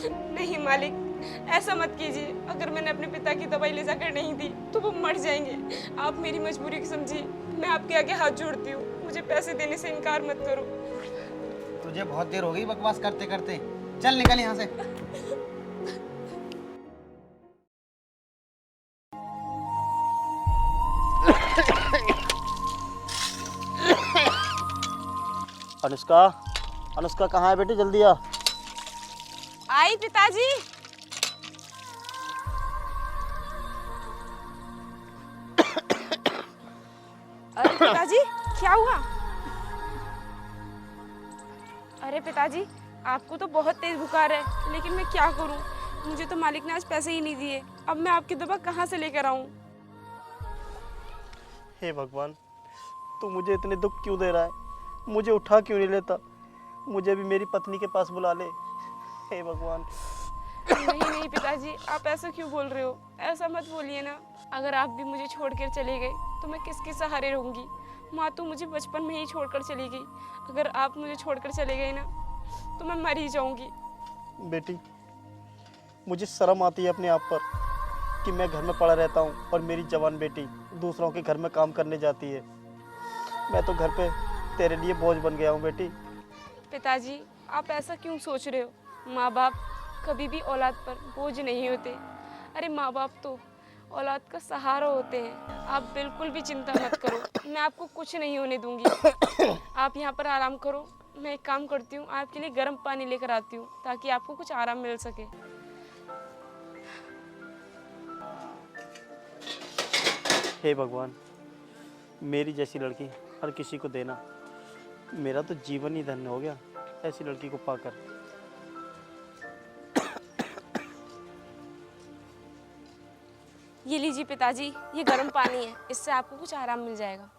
नहीं मालिक, ऐसा मत कीजिए। अगर मैंने अपने पिता की दवाई ले जाकर नहीं दी तो वो मर जाएंगे। आप मेरी मजबूरी को समझिए। मैं आपके आगे हाथ जोड़ती हूँ, मुझे पैसे देने से इनकार मत करो। तुझे बहुत देर हो गई बकवास करते करते, चल निकल यहाँ से। अनुष्का, अनुष्का कहाँ है बेटी? जल्दी आ। आई पिताजी। अरे पिताजी, क्या हुआ? अरे पिताजी, आपको तो बहुत तेज बुखार है, लेकिन मैं क्या करूं? मुझे तो मालिक ने आज पैसे ही नहीं दिए। अब मैं आपकी दवा कहाँ से लेकर आऊं? हे भगवान, तू मुझे इतने दुख क्यों दे रहा है? मुझे उठा क्यों नहीं लेता? मुझे भी मेरी पत्नी के पास बुला ले। हे भगवान। नहीं नहीं पिताजी, आप ऐसा क्यों बोल रहे हो? ऐसा मत बोलिए ना। अगर आप भी मुझे छोड़कर चले गए तो मैं किसके सहारे रहूंगी? माँ तो मुझे बचपन में ही छोड़कर चली गई। अगर आप मुझे छोड़कर चले गए ना तो मैं मर ही जाऊंगी। बेटी, मुझे शर्म आती है अपने आप पर कि मैं घर में पड़ा रहता हूँ और मेरी जवान बेटी दूसरों के घर में काम करने जाती है। मैं तो घर पे तेरे लिए बोझ बन गया हूँ बेटी। पिताजी, आप ऐसा क्यों सोच रहे हो? माँ बाप कभी भी औलाद पर बोझ नहीं होते। अरे माँ बाप तो औलाद का सहारा होते हैं। आप बिल्कुल भी चिंता मत करो, मैं आपको कुछ नहीं होने दूंगी। आप यहाँ पर आराम करो। मैं एक काम करती हूँ, आपके लिए गर्म पानी लेकर आती हूँ ताकि आपको कुछ आराम मिल सके। हे भगवान, मेरी जैसी लड़की हर किसी को देना। मेरा तो जीवन ही धन्य हो गया ऐसी लड़की को पाकर। ये लीजिए पिताजी, ये गर्म पानी है, इससे आपको कुछ आराम मिल जाएगा।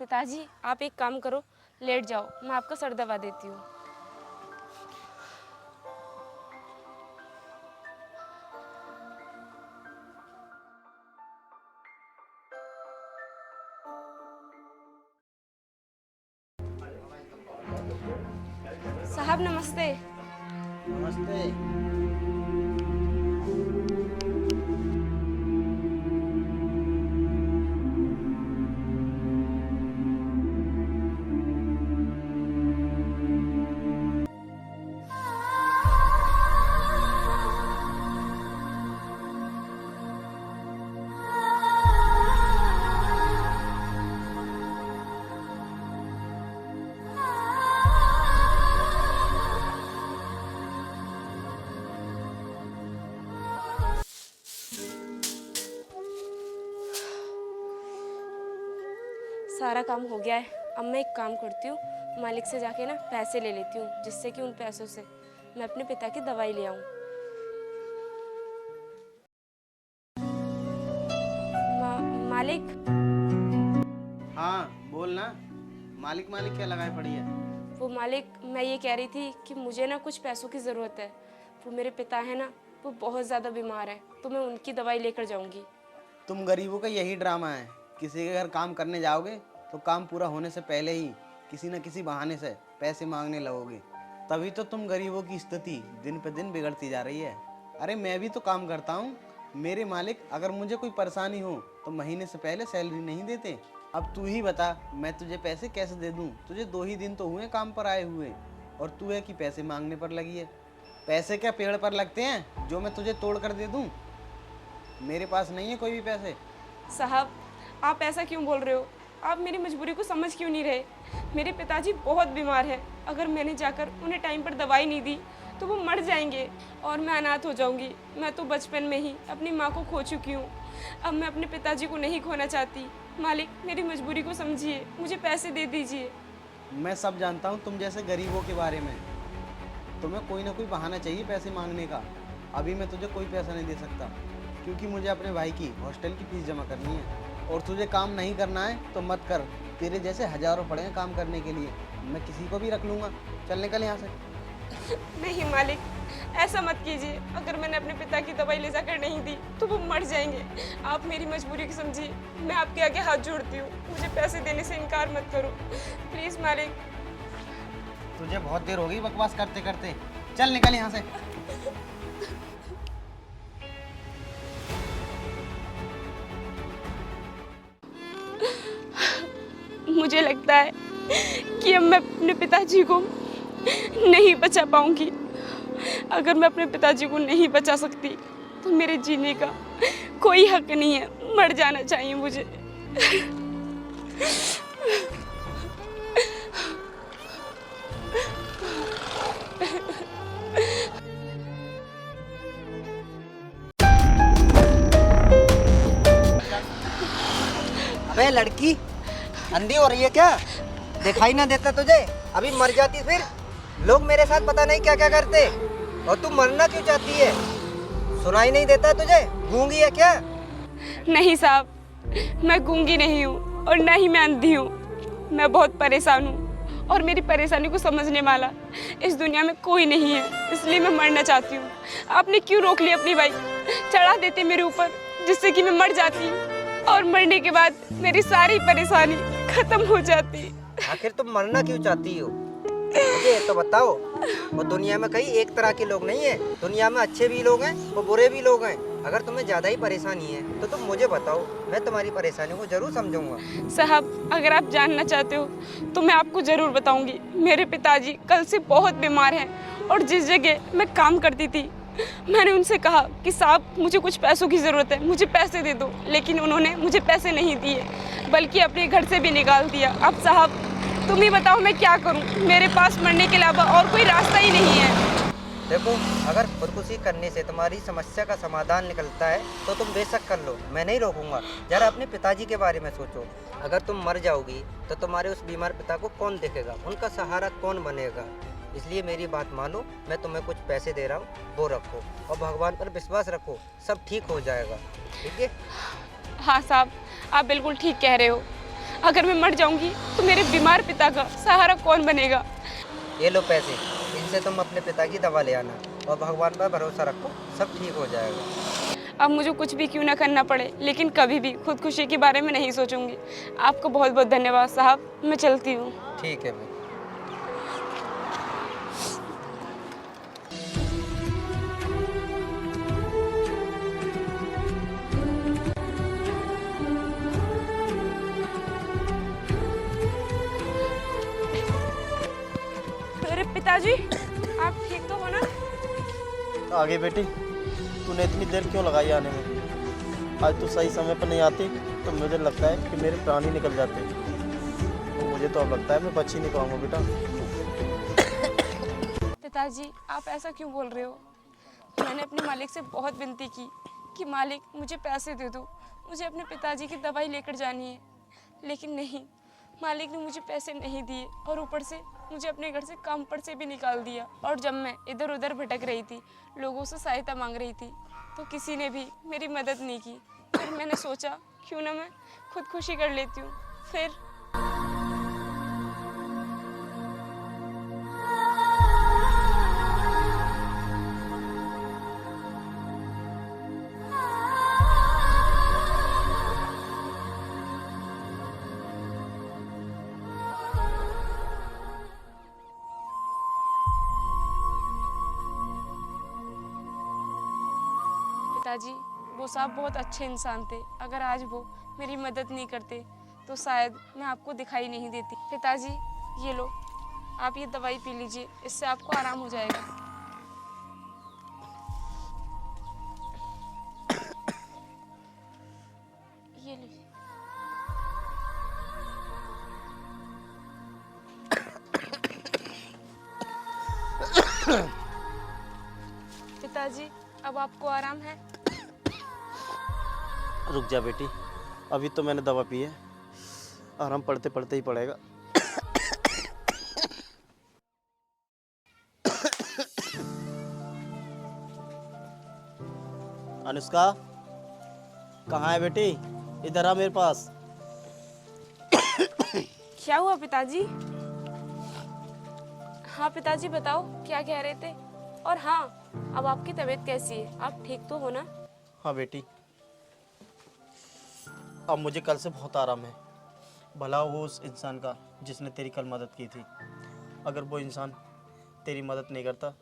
पिताजी, आप एक काम करो, लेट जाओ, मैं आपका सर दबा देती हूँ। साहब नमस्ते। नमस्ते। सारा काम हो गया है। अब मैं एक काम करती हूँ, मालिक से जाके ना पैसे ले लेती हूँ, जिससे कि उन पैसों से मैं अपने पिता की दवाई ले आऊँ। मालिक। हाँ बोल ना, मालिक मालिक क्या लगाए पड़ी है? वो मालिक, मैं ये कह रही थी कि मुझे ना कुछ पैसों की ज़रूरत है। वो मेरे पिता है ना, वो बहुत ज़्यादा बीमार है, तो मैं उनकी दवाई लेकर जाऊँगी। तुम गरीबों का यही ड्रामा है। किसी के घर काम करने जाओगे तो काम पूरा होने से पहले ही किसी न किसी बहाने से पैसे मांगने लगोगे। तभी तो तुम गरीबों की स्थिति दिन पे दिन बिगड़ती जा रही है। अरे मैं भी तो काम करता हूँ। मेरे मालिक अगर मुझे कोई परेशानी हो तो महीने से पहले सैलरी नहीं देते। अब तू ही बता, मैं तुझे पैसे कैसे दे दूँ? तुझे 2 ही दिन तो हुए काम पर आए हुए और तू है कि पैसे मांगने पर लगी है। पैसे क्या पेड़ पर लगते हैं जो मैं तुझे तोड़ कर दे दूँ? मेरे पास नहीं है कोई भी पैसे। साहब, आप ऐसा क्यों बोल रहे हो? आप मेरी मजबूरी को समझ क्यों नहीं रहे? मेरे पिताजी बहुत बीमार हैं। अगर मैंने जाकर उन्हें टाइम पर दवाई नहीं दी तो वो मर जाएंगे और मैं अनाथ हो जाऊंगी। मैं तो बचपन में ही अपनी माँ को खो चुकी हूँ। अब मैं अपने पिताजी को नहीं खोना चाहती। मालिक, मेरी मजबूरी को समझिए, मुझे पैसे दे दीजिए। मैं सब जानता हूँ तुम जैसे गरीबों के बारे में। तुम्हें कोई ना कोई बहाना चाहिए पैसे मांगने का। अभी मैं तुझे कोई पैसा नहीं दे सकता क्योंकि मुझे अपने भाई की हॉस्टल की फीस जमा करनी है। और तुझे काम नहीं करना है तो मत कर। तेरे जैसे हजारों पड़े हैं काम करने के लिए, मैं किसी को भी रख लूँगा। चल निकल यहाँ से। नहीं मालिक, ऐसा मत कीजिए। अगर मैंने अपने पिता की दवाई ले जाकर नहीं दी तो वो मर जाएंगे। आप मेरी मजबूरी को समझिए। मैं आपके आगे हाथ जोड़ती हूँ, मुझे पैसे देने से इनकार मत करो प्लीज़ मालिक। तुझे बहुत देर हो गई बकवास करते करते, चल निकल यहाँ से। मुझे लगता है कि अब मैं अपने पिताजी को नहीं बचा पाऊंगी। अगर मैं अपने पिताजी को नहीं बचा सकती तो मेरे जीने का कोई हक नहीं है, मर जाना चाहिए मुझे। अबे लड़की, अंधी हो रही है क्या? दिखाई ना देता तुझे? अभी मर जाती फिर। लोग मेरे साथ पता नहीं क्या क्या करते, और तू मरना क्यों चाहती है? सुनाई नहीं देता तुझे? गूंगी है क्या? नहीं साहब, मैं गूंगी नहीं हूँ और ना ही मैं अंधी हूँ। मैं बहुत परेशान हूँ और मेरी परेशानी को समझने वाला इस दुनिया में कोई नहीं है, इसलिए मैं मरना चाहती हूँ। आपने क्यों रोक ली अपनी बाइक? चढ़ा देते मेरे ऊपर जिससे कि मैं मर जाती और मरने के बाद मेरी सारी परेशानी खत्म हो जाती। आखिर तुम मरना क्यों चाहती हो? मुझे ये तो बताओ। वो दुनिया में कहीं एक तरह के लोग नहीं है, दुनिया में अच्छे भी लोग हैं और बुरे भी लोग हैं। अगर तुम्हें ज़्यादा ही परेशानी है तो तुम मुझे बताओ, मैं तुम्हारी परेशानी को जरूर समझूंगा। साहब, अगर आप जानना चाहते हो तो मैं आपको ज़रूर बताऊंगी। मेरे पिताजी कल से बहुत बीमार हैं और जिस जगह मैं काम करती थी मैंने उनसे कहा कि साहब मुझे कुछ पैसों की ज़रूरत है, मुझे पैसे दे दो, लेकिन उन्होंने मुझे पैसे नहीं दिए बल्कि अपने घर से भी निकाल दिया। अब साहब तुम ही बताओ मैं क्या करूं? मेरे पास मरने के अलावा और कोई रास्ता ही नहीं है। देखो, अगर खुदकुशी करने से तुम्हारी समस्या का समाधान निकलता है तो तुम बेशक कर लो, मैं नहीं रोकूंगा। जरा अपने पिताजी के बारे में सोचो। अगर तुम मर जाओगी तो तुम्हारे उस बीमार पिता को कौन देखेगा, उनका सहारा कौन बनेगा? इसलिए मेरी बात मानो, मैं तुम्हें कुछ पैसे दे रहा हूँ, वो रखो और भगवान पर विश्वास रखो, सब ठीक हो जाएगा। ठीक है? हाँ साहब, आप बिल्कुल ठीक कह रहे हो। अगर मैं मर जाऊंगी तो मेरे बीमार पिता का सहारा कौन बनेगा? ये लो पैसे, इनसे तुम अपने पिता की दवा ले आना और भगवान पर भरोसा रखो, सब ठीक हो जाएगा। अब मुझे कुछ भी क्यों ना करना पड़े, लेकिन कभी भी खुदकुशी के बारे में नहीं सोचूंगी। आपको बहुत बहुत धन्यवाद साहब, मैं चलती हूँ। ठीक है भाई। अरे पिताजी, आप ठीक तो हो ना? आगे बेटी, तूने इतनी देर क्यों लगाई आने में? आज तू सही समय पर नहीं आती तो मुझे लगता है कि मेरे प्राण ही निकल जाते। तो मुझे तो अब लगता है मैं बच ही नहीं पाऊंगा बेटा। पिताजी, आप ऐसा क्यों बोल रहे हो? मैंने अपने मालिक से बहुत विनती की कि मालिक मुझे पैसे दे दो, मुझे अपने पिताजी की दवाई लेकर जानी है, लेकिन नहीं, मालिक ने मुझे पैसे नहीं दिए और ऊपर से मुझे अपने घर से काम पर से भी निकाल दिया। और जब मैं इधर उधर भटक रही थी, लोगों से सहायता मांग रही थी, तो किसी ने भी मेरी मदद नहीं की। फिर मैंने सोचा क्यों ना मैं खुदकुशी कर लेती हूँ। फिर पिताजी, वो साहब बहुत अच्छे इंसान थे। अगर आज वो मेरी मदद नहीं करते तो शायद मैं आपको दिखाई नहीं देती। पिताजी, ये लो, आप ये दवाई पी लीजिए, इससे आपको आराम हो जाएगा। ये लीजिए। पिताजी, अब आपको आराम है? रुक जा बेटी, अभी तो मैंने दवा पी है, आराम पड़ते पड़ते ही पड़ेगा। अनुष्का, कहाँ है बेटी? इधर आ मेरे पास। क्या हुआ पिताजी? हाँ पिताजी, बताओ क्या कह रहे थे? और हाँ, अब आपकी तबीयत कैसी है? आप ठीक तो हो ना? हाँ बेटी, अब मुझे कल से बहुत आराम है। भला हो उस इंसान का जिसने तेरी कल मदद की थी। अगर वो इंसान तेरी मदद नहीं करता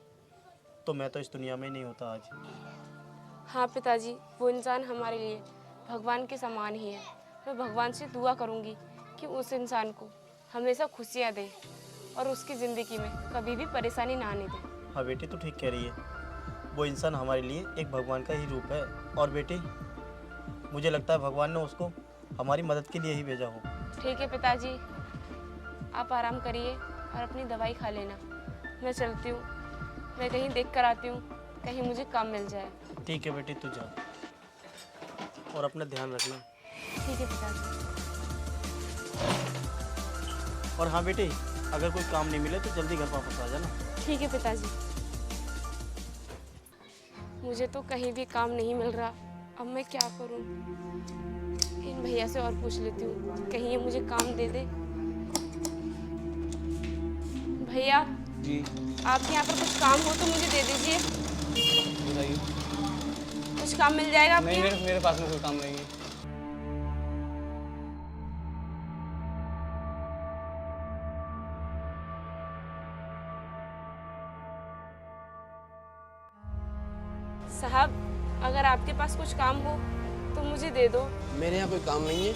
तो मैं तो इस दुनिया में ही नहीं होता आज। हाँ पिताजी, वो इंसान हमारे लिए भगवान के समान ही है। मैं भगवान से दुआ करूँगी कि उस इंसान को हमेशा खुशियाँ दे और उसकी ज़िंदगी में कभी भी परेशानी ना आने दे। हाँ बेटी, तू ठीक कह रही है। वो इंसान हमारे लिए एक भगवान का ही रूप है। और बेटी, मुझे लगता है भगवान ने उसको हमारी मदद के लिए ही भेजा हो। ठीक है पिताजी, आप आराम करिए और अपनी दवाई खा लेना। मैं चलती हूँ, मैं कहीं देख कर आती हूँ, कहीं मुझे काम मिल जाए। ठीक है बेटी, तू जा और अपना ध्यान रखना। ठीक है पिताजी। और हाँ बेटी, अगर कोई काम नहीं मिले तो जल्दी घर वापस आ जाना। ठीक है पिताजी। मुझे तो कहीं भी काम नहीं मिल रहा, अब मैं क्या करूं? इन भैया से और पूछ लेती हूँ, कहीं ये मुझे काम दे दे। भैया जी आपके यहाँ पर कुछ काम हो तो मुझे दे दीजिए। बताइए। कुछ काम मिल जाएगा आपके नहीं, यहाँ? मेरे पास में कोई काम नहीं है। साहब, अगर आपके पास कुछ काम हो तो मुझे दे दो। मेरे यहाँ कोई काम नहीं है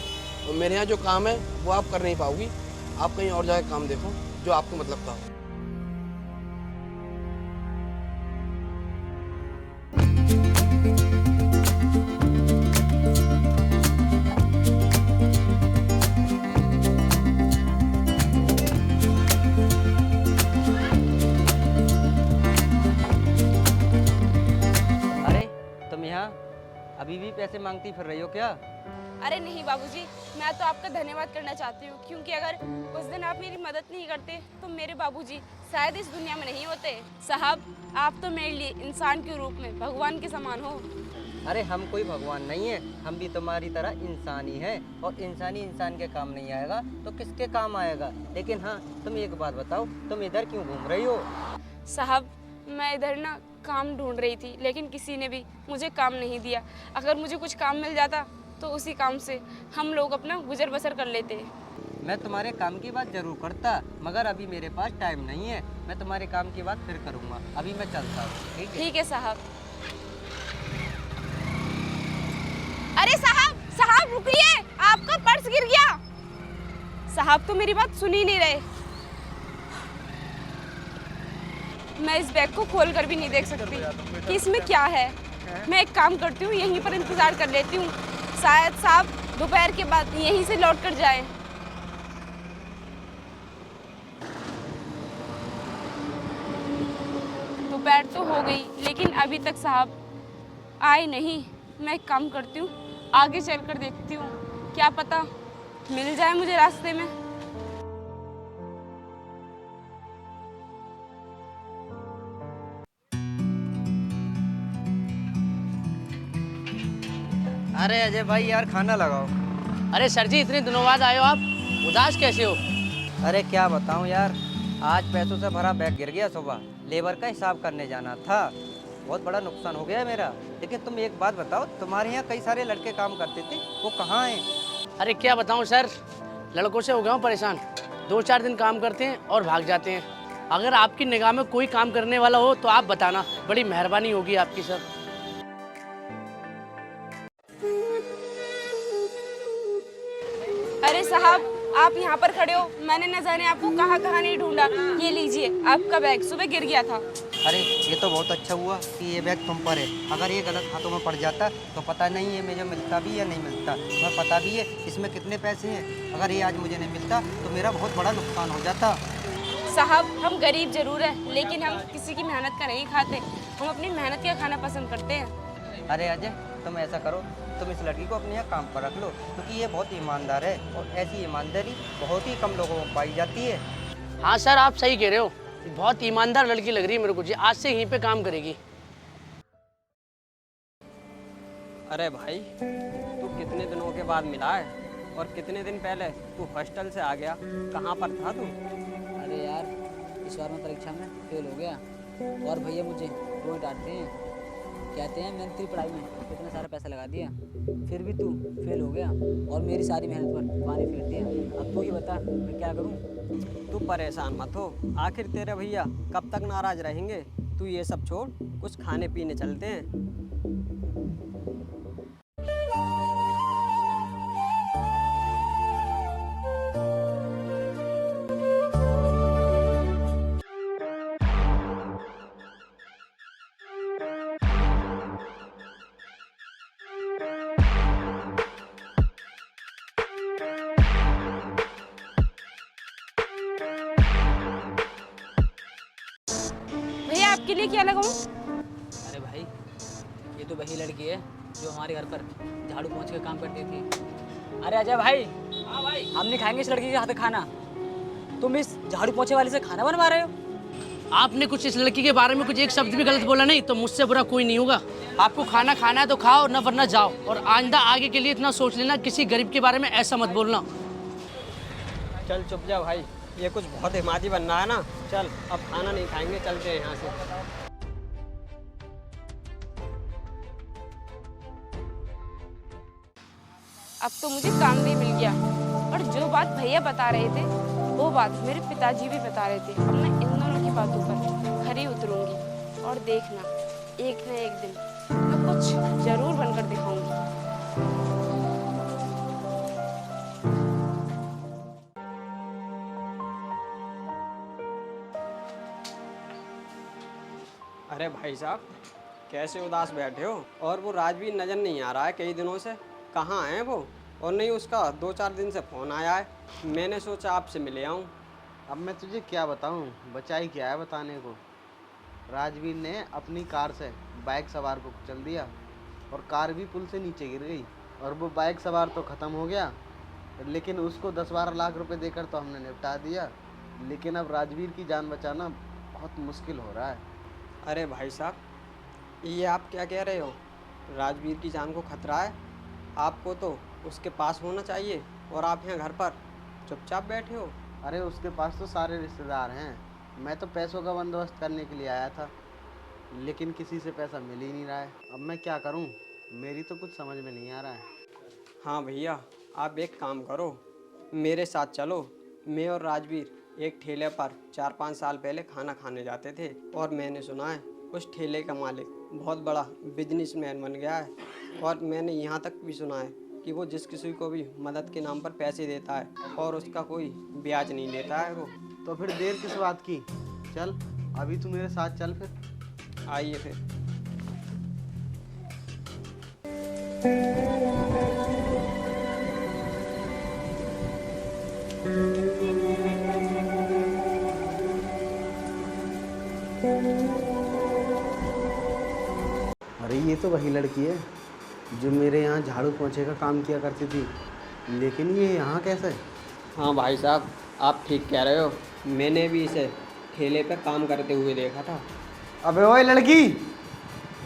और मेरे यहाँ जो काम है वो आप कर नहीं पाओगी। आप कहीं और जाके काम देखो जो आपको मतलब का हो। अरे तुम यहाँ अभी भी पैसे मांगती फिर रही हो क्या? अरे नहीं बाबूजी, मैं तो आपका धन्यवाद करना चाहती हूँ, क्योंकि अगर उस दिन आप मेरी मदद नहीं करते तो मेरे बाबूजी शायद इस दुनिया में नहीं होते। साहब, आप तो मेरे लिए इंसान के रूप में भगवान के समान हो। अरे हम कोई भगवान नहीं है, हम भी तुम्हारी तरह इंसान ही हैं और इंसानी इंसान के काम नहीं आएगा तो किसके काम आएगा? लेकिन हाँ, तुम एक बात बताओ, तुम इधर क्यों घूम रही हो? साहब, मैं इधर ना काम ढूंढ रही थी, लेकिन किसी ने भी मुझे काम नहीं दिया। अगर मुझे कुछ काम मिल जाता तो उसी काम से हम लोग अपना गुजर बसर कर लेते। मैं तुम्हारे काम की बात जरूर करता, मगर अभी मेरे पास टाइम नहीं है। मैं तुम्हारे काम की बात फिर करूँगा, अभी मैं चलता हूँ। ठीक है? ठीक है साहब। अरे साहब, साहब रुकिए, आपका पर्स गिर गया। साहब तो मेरी बात सुन ही नहीं रहे। मैं इस बैग को खोल कर भी नहीं देख सकती कि इसमें क्या है। मैं एक काम करती हूँ, यहीं पर इंतजार कर लेती हूँ, शायद साहब दोपहर के बाद यहीं से लौट कर जाए। दोपहर तो हो गई, लेकिन अभी तक साहब आए नहीं। मैं एक काम करती हूँ, आगे चलकर देखती हूँ, क्या पता मिल जाए मुझे रास्ते में। अरे अजय भाई यार, खाना लगाओ। अरे सर जी, इतने दिनों बाद आए हो आप, उदास कैसे हो? अरे क्या बताऊं यार, आज पैसों से भरा बैग गिर गया। सुबह लेबर का हिसाब करने जाना था, बहुत बड़ा नुकसान हो गया मेरा। लेकिन तुम एक बात बताओ, तुम्हारे यहाँ कई सारे लड़के काम करते थे, वो कहाँ हैं? अरे क्या बताऊं सर, लड़कों से हो गया हूँ परेशान। 2-4 दिन काम करते हैं और भाग जाते हैं। अगर आपकी निगाह में कोई काम करने वाला हो तो आप बताना, बड़ी मेहरबानी होगी आपकी सर। अरे साहब, आप यहाँ पर खड़े हो, मैंने न जाने आपको कहाँ कहाँ नहीं ढूंढा। ये लीजिए, आपका बैग सुबह गिर गया था। अरे ये तो बहुत अच्छा हुआ कि ये बैग तुम पर है। अगर ये गलत हाथों में पड़ जाता तो पता नहीं है मुझे मिलता भी या नहीं मिलता। तुम्हें पता भी है इसमें कितने पैसे हैं। अगर ये आज मुझे नहीं मिलता तो मेरा बहुत बड़ा नुकसान हो जाता। साहब, हम गरीब जरूर है, लेकिन हम किसी की मेहनत का नहीं खाते। हम अपनी मेहनत का खाना पसंद करते हैं। अरे अजय, तुम ऐसा करो, तुम इस लड़की को अपने यहाँ काम पर रख लो, क्योंकि ये बहुत ईमानदार है और ऐसी ईमानदारी बहुत ही कम लोगों में पाई जाती है। हाँ सर, आप सही कह रहे हो, बहुत ईमानदार लड़की लग रही है मेरे को जी। आज से यहीं पे काम करेगी। अरे भाई, तू कितने दिनों के बाद मिला है और कितने दिन पहले तू हॉस्टल से आ गया? कहाँ पर था तू? अरे यार, इस बार मैं परीक्षा में फेल हो गया और भैया मुझे रोज डांटते हैं, कहते हैं मैंने तेरी पढ़ाई में कितना सारा पैसा लगा दिया, फिर भी तू फेल हो गया और मेरी सारी मेहनत पर पानी फेर दिया। अब तू ही बता मैं क्या करूं? तू परेशान मत हो, आखिर तेरे भैया कब तक नाराज रहेंगे। तू ये सब छोड़, कुछ खाने पीने चलते हैं। भैया आपके लिए क्या लगाऊं? अरे भाई, ये तो वही लड़की है जो हमारे घर पर झाड़ू पोंछ के काम करती थी। अरे अजय भाई, हाँ भाई। हम नहीं खाएंगे इस लड़की के हाथ का खाना। तुम इस झाड़ू पोंछे वाले से खाना बनवा रहे हो? आपने कुछ इस लड़की के बारे में कुछ एक शब्द भी गलत बोला नहीं तो मुझसे बुरा कोई नहीं होगा। आपको खाना खाना है तो खाओ, न वरना जाओ। और आइंदा आगे के लिए इतना सोच लेना, किसी गरीब के बारे में ऐसा मत बोलना। चल चुप जा भाई, ये कुछ बहुत हिमाती बन रहा है ना। चल अब खाना नहीं खाएंगे, चलते हैं यहाँ से। अब तो मुझे काम भी मिल गया और जो बात भैया बता रहे थे वो बात मेरे पिताजी भी बता रहे थे। अब मैं इन दोनों की बातों पर खरी उतरूंगी और देखना एक न एक दिन मैं कुछ जरूर बनकर दिखाऊंगी। अरे भाई साहब, कैसे उदास बैठे हो? और वो राजवीर नज़र नहीं आ रहा है कई दिनों से, कहाँ है वो? और नहीं उसका 2-4 दिन से फ़ोन आया है, मैंने सोचा आपसे मिले आऊँ। अब मैं तुझे क्या बताऊं, बचाई क्या है बताने को। राजवीर ने अपनी कार से बाइक सवार को कुचल दिया और कार भी पुल से नीचे गिर गई। और वो बाइक सवार तो ख़त्म हो गया, लेकिन उसको 10-12 लाख रुपए देकर तो हमने निपटा दिया। लेकिन अब राजवीर की जान बचाना बहुत मुश्किल हो रहा है। अरे भाई साहब, ये आप क्या कह रहे हो? राजवीर की जान को खतरा है? आपको तो उसके पास होना चाहिए और आप यहाँ घर पर चुपचाप बैठे हो। अरे उसके पास तो सारे रिश्तेदार हैं, मैं तो पैसों का बंदोबस्त करने के लिए आया था, लेकिन किसी से पैसा मिल ही नहीं रहा है। अब मैं क्या करूं, मेरी तो कुछ समझ में नहीं आ रहा है। हाँ भैया, आप एक काम करो, मेरे साथ चलो। मैं और राजवीर एक ठेले पर 4-5 साल पहले खाना खाने जाते थे और मैंने सुना है उस ठेले का मालिक बहुत बड़ा बिजनेसमैन बन गया है। और मैंने यहाँ तक भी सुना है कि वो जिस किसी को भी मदद के नाम पर पैसे देता है और उसका कोई ब्याज नहीं लेता है वो। तो फिर देर किस बात की, चल अभी तू मेरे साथ चल फिर। आइए फिर। अरे ये तो वही लड़की है जो मेरे यहाँ झाड़ू पोंछे का काम किया करती थी, लेकिन ये यहाँ कैसे? हाँ भाई साहब, आप ठीक कह रहे हो, मैंने भी इसे ठेले पर काम करते हुए देखा था। अबे ओए लड़की,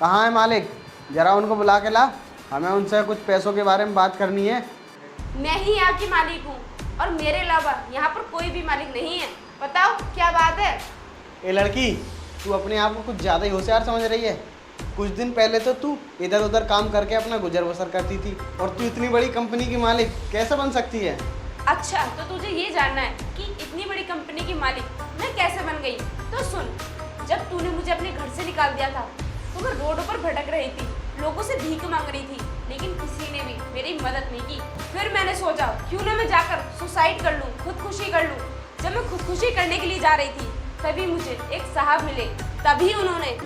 कहाँ है मालिक? जरा उनको बुला के ला, हमें उनसे कुछ पैसों के बारे में बात करनी है। मैं ही यहाँ की मालिक हूँ और मेरे अलावा यहाँ पर कोई भी मालिक नहीं है। बताओ क्या बात है? ए लड़की, तू अपने आप को कुछ ज़्यादा ही होशियार समझ रही है। कुछ दिन पहले तो तू इधर उधर काम करके अपना गुजर बसर करती थी और तू इतनी बड़ी कंपनी की मालिक कैसे बन सकती है? अच्छा, तो तुझे ये जानना है कि इतनी बड़ी कंपनी की मालिक मैं कैसे बन गई? तो सुन, जब तूने मुझे अपने घर से निकाल दिया था तो मैं रोडों पर भटक रही थी, लोगों से भीख मांग रही थी, लेकिन किसी ने भी मेरी मदद नहीं की। फिर मैंने सोचा क्यों ना मैं जाकर सुसाइड कर लूँ, खुदकुशी कर लूँ। जब मैं खुदकुशी करने के लिए जा रही थी तभी मुझे एक साहब मिले, तभी उन्होंने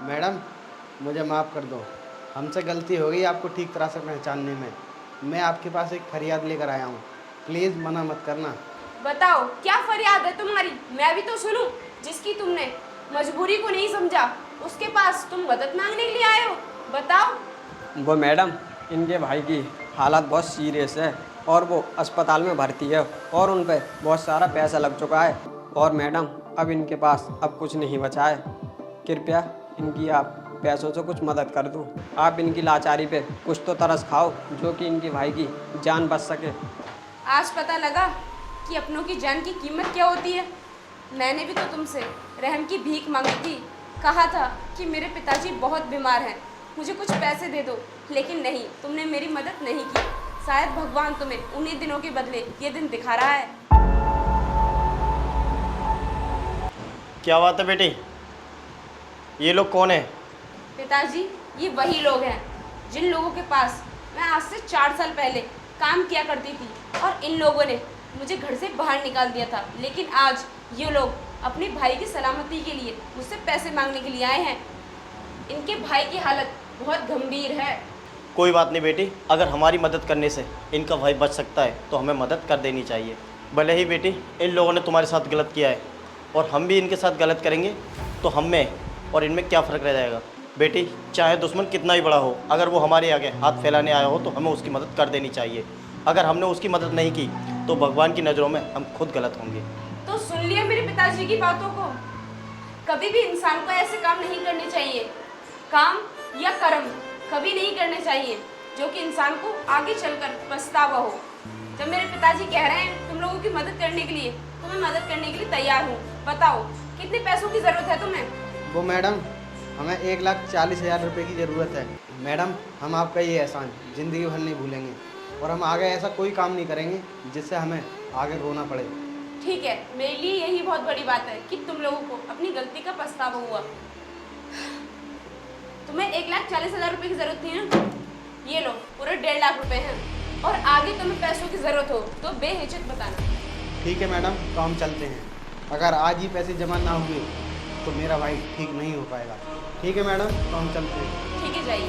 मैडम, मुझे माफ़ कर दो, हमसे गलती हो गई आपको ठीक तरह से पहचानने में। मैं आपके पास एक फरियाद लेकर आया हूँ, प्लीज़ मना मत करना। बताओ क्या फरियाद है तुम्हारी, मैं भी तो सुनूं। जिसकी तुमने मजबूरी को नहीं समझा उसके पास तुम मदद मांगने के लिए आए हो, बताओ। वो मैडम, इनके भाई की हालत बहुत सीरियस है और वो अस्पताल में भर्ती है और उन पर बहुत सारा पैसा लग चुका है। और मैडम अब इनके पास अब कुछ नहीं बचा है। कृपया इनकी आप पैसों से कुछ मदद कर दो। आप इनकी लाचारी पे कुछ तो तरस खाओ, जो कि इनके भाई की जान बच सके। आज पता लगा कि अपनों की जान की कीमत क्या होती है। मैंने भी तो तुमसे रहम की भीख मांगी थी, कहा था कि मेरे पिताजी बहुत बीमार हैं, मुझे कुछ पैसे दे दो, लेकिन नहीं, तुमने मेरी मदद नहीं की। शायद भगवान तुम्हें उन्हीं दिनों के बदले ये दिन दिखा रहा है। क्या बात है बेटी, ये लोग कौन है? पिताजी, ये वही लोग हैं जिन लोगों के पास मैं आज से 4 साल पहले काम किया करती थी, और इन लोगों ने मुझे घर से बाहर निकाल दिया था। लेकिन आज ये लोग अपने भाई की सलामती के लिए मुझसे पैसे मांगने के लिए आए हैं। इनके भाई की हालत बहुत गंभीर है। कोई बात नहीं बेटी, अगर हमारी मदद करने से इनका भाई बच सकता है तो हमें मदद कर देनी चाहिए। भले ही बेटी इन लोगों ने तुम्हारे साथ गलत किया है और हम भी इनके साथ गलत करेंगे तो हम में और इनमें क्या फ़र्क रह जाएगा। बेटी चाहे दुश्मन कितना ही बड़ा हो, अगर वो हमारे आगे हाथ फैलाने आया हो तो हमें उसकी मदद कर देनी चाहिए। अगर हमने उसकी मदद नहीं की तो भगवान की नज़रों में हम खुद गलत होंगे। तो सुन लिया मेरे पिताजी की बातों को। कभी भी इंसान को ऐसे काम नहीं करने चाहिए। काम या कर्म कभी नहीं करने चाहिए जो कि इंसान को आगे चलकर पछतावा हो। जब मेरे पिताजी कह रहे हैं तुम लोगों की मदद करने के लिए, तो मैं मदद करने के लिए तैयार हूँ। बताओ कितने पैसों की ज़रूरत है तुम्हें? वो मैडम, हमें 1,40,000 रुपये की ज़रूरत है। मैडम, हम आपका ये एहसान ज़िंदगी भर नहीं भूलेंगे और हम आगे ऐसा कोई काम नहीं करेंगे जिससे हमें आगे रोना पड़े। ठीक है, मेरे लिए यही बहुत बड़ी बात है कि तुम लोगों को अपनी गलती का पछतावा हुआ। तुम्हें 1,40,000 रुपये की ज़रूरत थी ना? ये लो, पूरे 1.5 लाख रुपए हैं। और आगे तुम्हें पैसों की ज़रूरत हो तो बेहिचक बताना। ठीक है मैडम, तो हम चलते हैं। अगर आज ही पैसे जमा ना हुए तो मेरा भाई ठीक नहीं हो पाएगा। ठीक है मैडम, तो हम चलते हैं। ठीक है, जाइए।